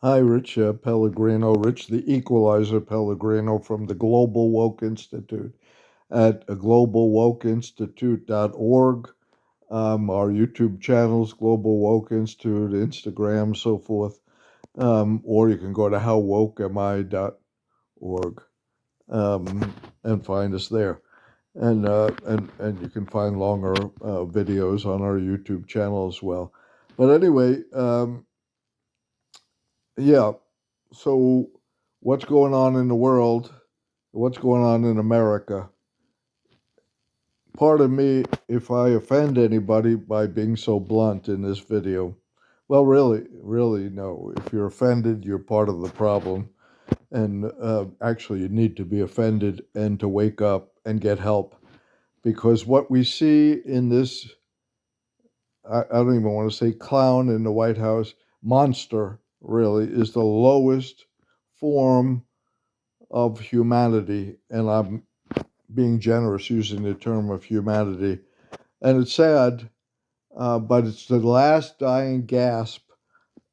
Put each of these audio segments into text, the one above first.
Hi, Rich Pellegrino, Rich the Equalizer Pellegrino from the Global Woke Institute at globalwokeinstitute.org. Our YouTube channels, Global Woke Institute, Instagram, so forth. Or you can go to howwokeami.org and find us there. And you can find longer videos on our YouTube channel as well. But anyway, yeah. So, what's going on in the world? What's going on in America? Pardon me if I offend anybody by being so blunt in this video. Well, really, no. If you're offended, you're part of the problem. And actually, you need to be offended and to wake up and get help. Because what we see in this, I don't even want to say clown in the White House, monster, really, is the lowest form of humanity, and I'm being generous using the term of humanity. And it's sad, but it's the last dying gasp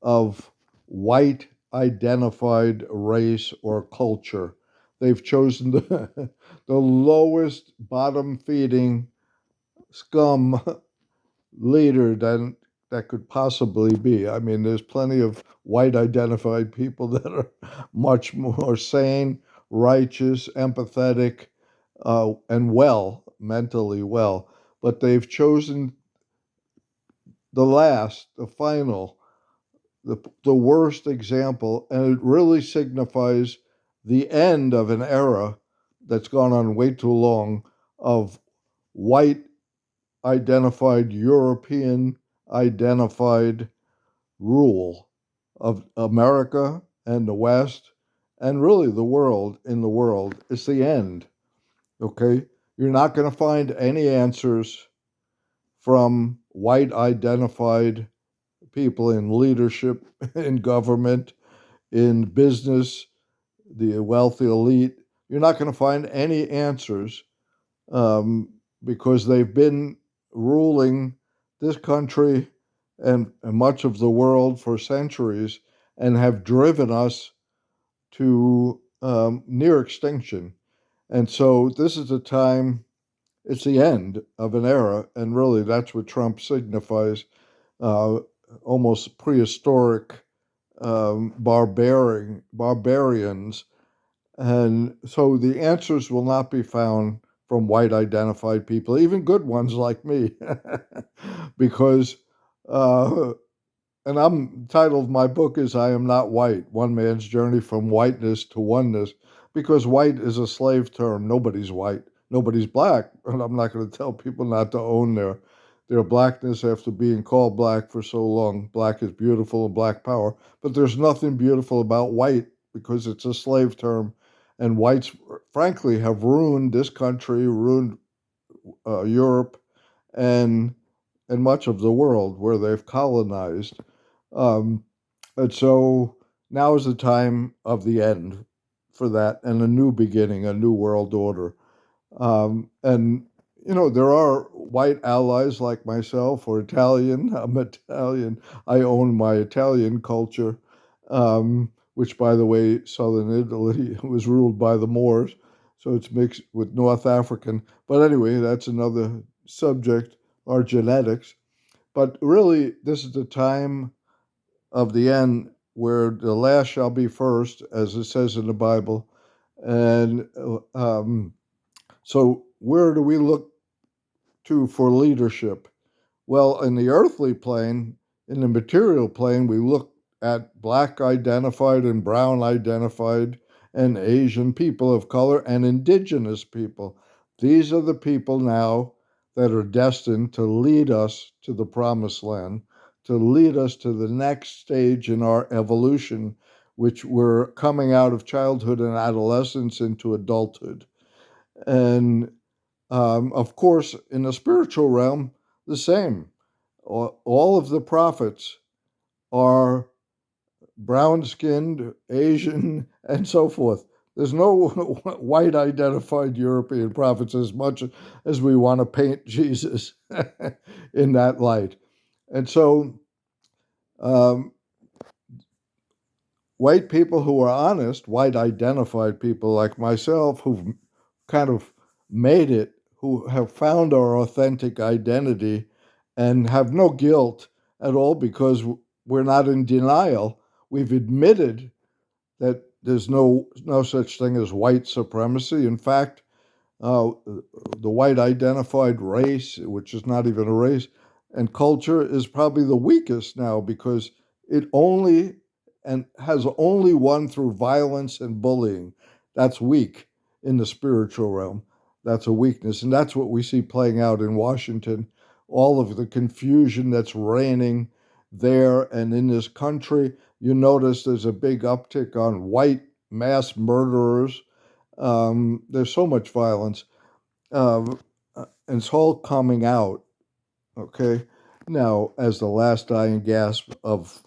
of white identified race or culture. They've chosen the lowest bottom feeding scum leader that could possibly be. I mean, there's plenty of white identified people that are much more sane, righteous, empathetic, and mentally well. But they've chosen the final, the worst example, and it really signifies the end of an era that's gone on way too long of white identified, European identified rule of America and the West and really the world in the world. It's the end. Okay? You're not going to find any answers from white identified people in leadership, in government, in business, the wealthy elite. You're not going to find any answers um, because they've been ruling this country and much of the world for centuries and have driven us to near extinction. And so this is a time, it's the end of an era, and really that's what Trump signifies uh, almost prehistoric barbarians. And so the answers will not be found from white identified people, even good ones like me, because, uh, and I'm titled, my book is I Am Not White, One Man's Journey from Whiteness to Oneness, because white is a slave term. Nobody's white, nobody's black. And I'm not going to tell people not to own their blackness after being called black for so long. Black is beautiful and black power, but there's nothing beautiful about white because it's a slave term. And whites, frankly, have ruined this country, ruined Europe, and much of the world where they've colonized. Um, and so now is the time of the end for that and a new beginning, a new world order. And, there are white allies like myself or Italian. I'm Italian. I own my Italian culture, which, by the way, southern Italy was ruled by the Moors. So it's mixed with North African. But anyway, that's another subject, our genetics. But really, this is the time of the end where the last shall be first, as it says in the Bible. And so, where do we look to for leadership? Well, in the earthly plane, in the material plane, we look at black identified and brown identified and Asian people of color and indigenous people. These are the people now that are destined to lead us to the promised land, to lead us to the next stage in our evolution, which we're coming out of childhood and adolescence into adulthood. And of course, in the spiritual realm, the same. All of the prophets are brown skinned, Asian, and so forth. There's no white identified European prophets as much as we want to paint Jesus in that light. And so, um, white people who are honest, white identified people like myself, who've kind of made it, who have found our authentic identity and have no guilt at all because we're not in denial. We've admitted that there's no such thing as white supremacy. In fact, uh, the white identified race, which is not even a race, and culture is probably the weakest now because it only and has only won through violence and bullying. That's weak in the spiritual realm. That's a weakness. And that's what we see playing out in Washington. All of the confusion that's reigning there and in this country. You notice there's a big uptick on white mass murderers. There's so much violence, and it's all coming out. Okay, now as the last dying gasp of,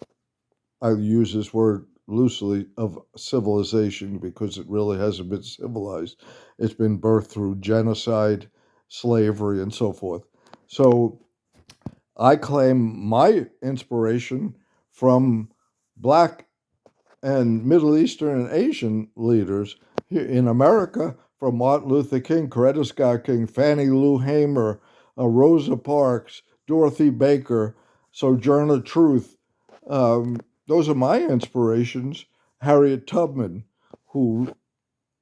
I use this word loosely, of civilization because it really hasn't been civilized. It's been birthed through genocide, slavery, and so forth. So I claim my inspiration from Black and Middle Eastern and Asian leaders here in America, from Martin Luther King, Coretta Scott King, Fannie Lou Hamer, Rosa Parks, Dorothy Baker, Sojourner Truth. Those are my inspirations. Harriet Tubman, who,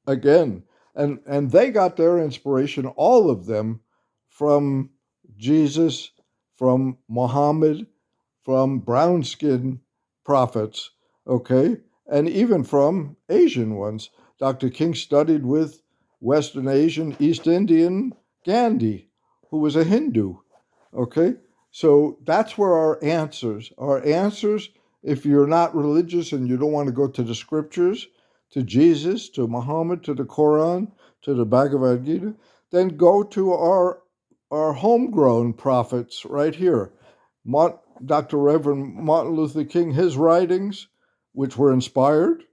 again, and they got their inspiration, all of them, from Jesus, from Muhammad, from brown skinned prophets, okay, and even from Asian ones. Dr. King studied with Western Asian, East Indian Gandhi, who was a Hindu, okay? So that's where our answers, if you're not religious and you don't want to go to the scriptures, to Jesus, to Muhammad, to the Quran, to the Bhagavad Gita, then go to our homegrown prophets right here. Dr. Reverend Martin Luther King, his writings, which were inspired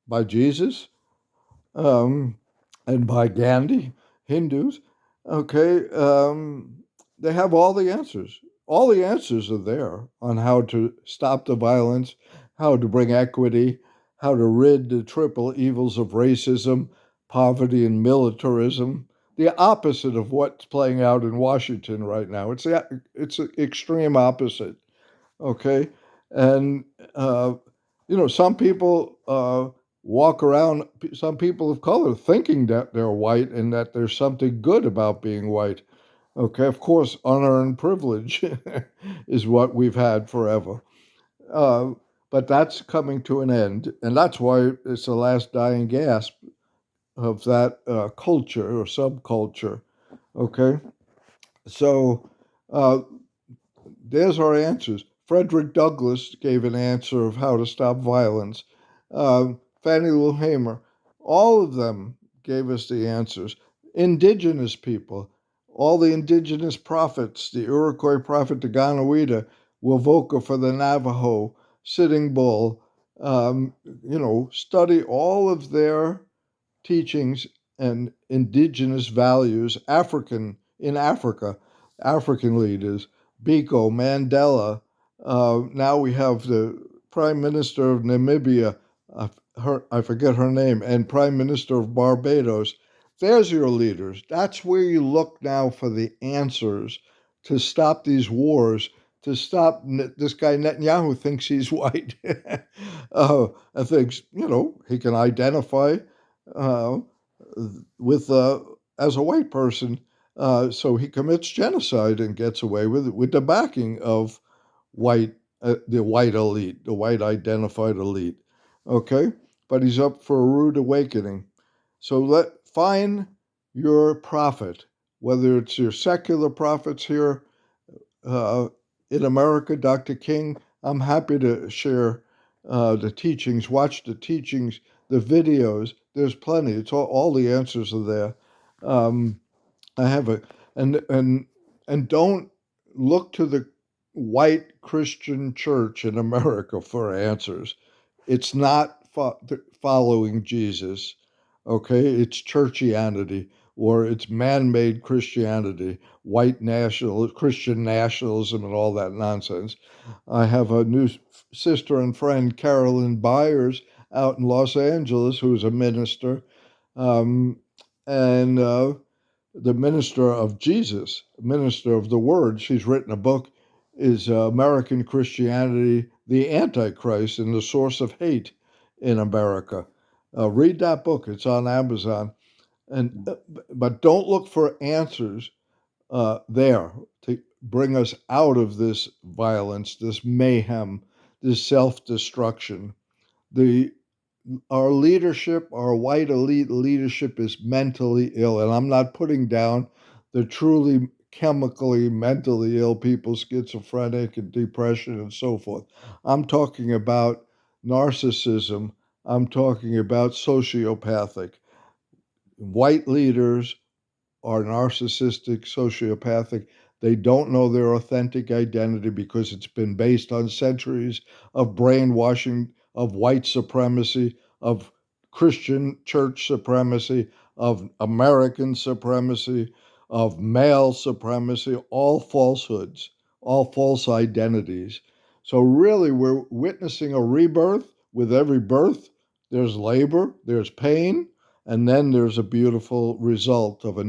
by Jesus, um, and by Gandhi, Hindus, okay, they have all the answers. All the answers are there on how to stop the violence, how to bring equity, how to rid the triple evils of racism, poverty, and militarism. The opposite of what's playing out in Washington right now. It's an extreme opposite. Okay, and uh, some people walk around. Some people of color thinking that they're white and that there's something good about being white. Okay, of course, unearned privilege is what we've had forever. Uh, but that's coming to an end, and that's why it's the last dying gasp of that culture or subculture. Okay, so uh, there's our answers. Frederick Douglass gave an answer of how to stop violence. Fannie Lou Hamer, all of them gave us the answers. Indigenous people, all the indigenous prophets, the Iroquois prophet, the Ganawida, Wovoka for the Navajo, Sitting Bull, study all of their teachings and indigenous values, in Africa, African leaders, Biko, Mandela. Now we have the Prime Minister of Namibia, I forget her name, and Prime Minister of Barbados. There's your leaders. That's where you look now for the answers to stop these wars, to stop this guy Netanyahu thinks he's white. I think, he can identify uh, with as a white person, so he commits genocide and gets away with it with the backing of the white elite, the white identified elite. Okay, but he's up for a rude awakening. So find your prophet, whether it's your secular prophets here uh, in America, Dr. King. I'm happy to share the teachings, watch the teachings, the videos. There's plenty. It's all the answers are there. Um, I have a and and don't look to the white Christian church in America for answers. It's not following Jesus. Okay, it's churchianity. or it's man-made Christianity, Christian nationalism, and all that nonsense. I have a new sister and friend, Carolyn Byers, out in Los Angeles, who's a minister, um, and the minister of Jesus, minister of the Word. She's written a book, is American Christianity, the Antichrist and the Source of Hate in America. Read that book. It's on Amazon. And but don't look for answers there to bring us out of this violence, this mayhem, this self-destruction. The Our leadership, our white elite leadership, is mentally ill, and I'm not putting down the truly chemically mentally ill people, schizophrenic and depression and so forth. I'm talking about narcissism. I'm talking about sociopathic. White leaders are narcissistic, sociopathic. They don't know their authentic identity because it's been based on centuries of brainwashing, of white supremacy, of Christian church supremacy, of American supremacy, of male supremacy, all falsehoods, all false identities. So, really, we're witnessing a rebirth. With every birth, there's labor, there's pain, and then there's a beautiful result of a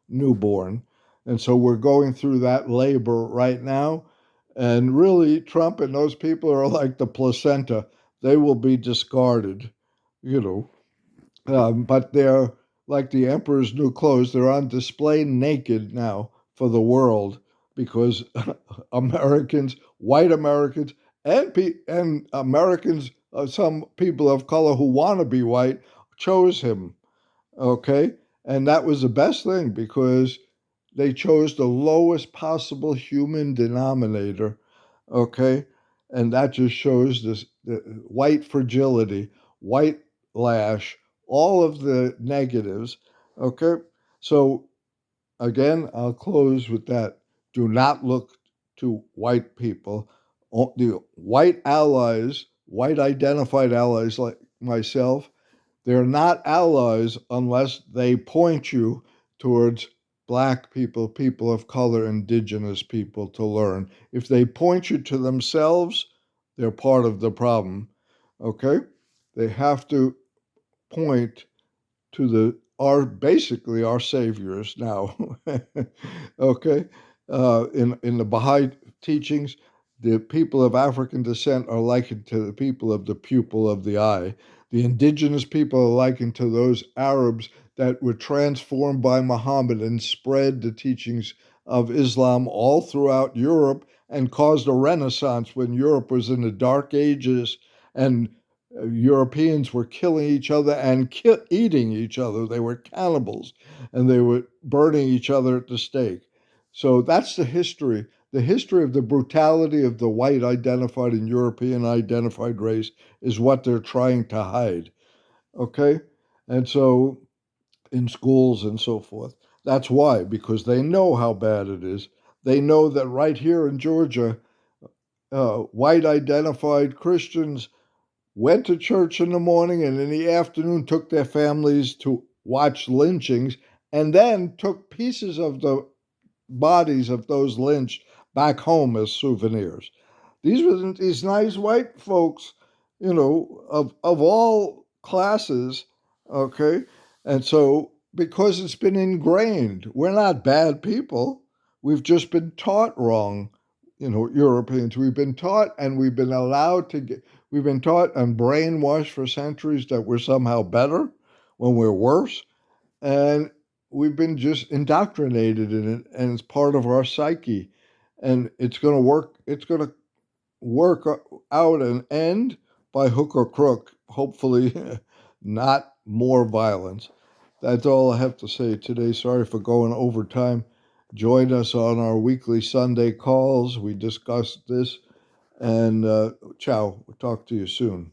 newborn. And so we're going through that labor right now. And really, Trump and those people are like the placenta. They will be discarded, you know. But they're like the emperor's new clothes. They're on display naked now for the world because Americans, white Americans, and Americans, some people of color who want to be white, chose him. Okay. And that was the best thing because they chose the lowest possible human denominator. Okay. And that just shows this the white fragility, white lash, all of the negatives. Okay. So again, I'll close with that. Do not look to white people. The white allies, white identified allies like myself, they're not allies unless they point you towards Black people, people of color, Indigenous people to learn. If they point you to themselves, they're part of the problem. Okay? They have to point to the our basically our saviors now. Okay, in the Baha'i teachings, the people of African descent are likened to the people of the pupil of the eye. The indigenous people are likened to those Arabs that were transformed by Muhammad and spread the teachings of Islam all throughout Europe and caused a renaissance when Europe was in the dark ages and Europeans were killing each other and eating each other. They were cannibals and they were burning each other at the stake. So that's the history of the brutality of the white identified and European identified race is what they're trying to hide. Okay? And so in schools and so forth. That's why, because they know how bad it is. They know that right here in Georgia, white identified Christians went to church in the morning and in the afternoon took their families to watch lynchings and then took pieces of the bodies of those lynched back home as souvenirs. These were these nice white folks, of all classes, okay? And so because it's been ingrained, we're not bad people. We've just been taught wrong, Europeans. We've been taught and we've been taught and brainwashed for centuries that we're somehow better when we're worse. And we've been just indoctrinated in it and it's part of our psyche. And it's going to work out an end by hook or crook, hopefully not more violence. That's all I have to say today. Sorry for going over time. Join us on our weekly Sunday calls. We discussed this. And ciao. We'll talk to you soon.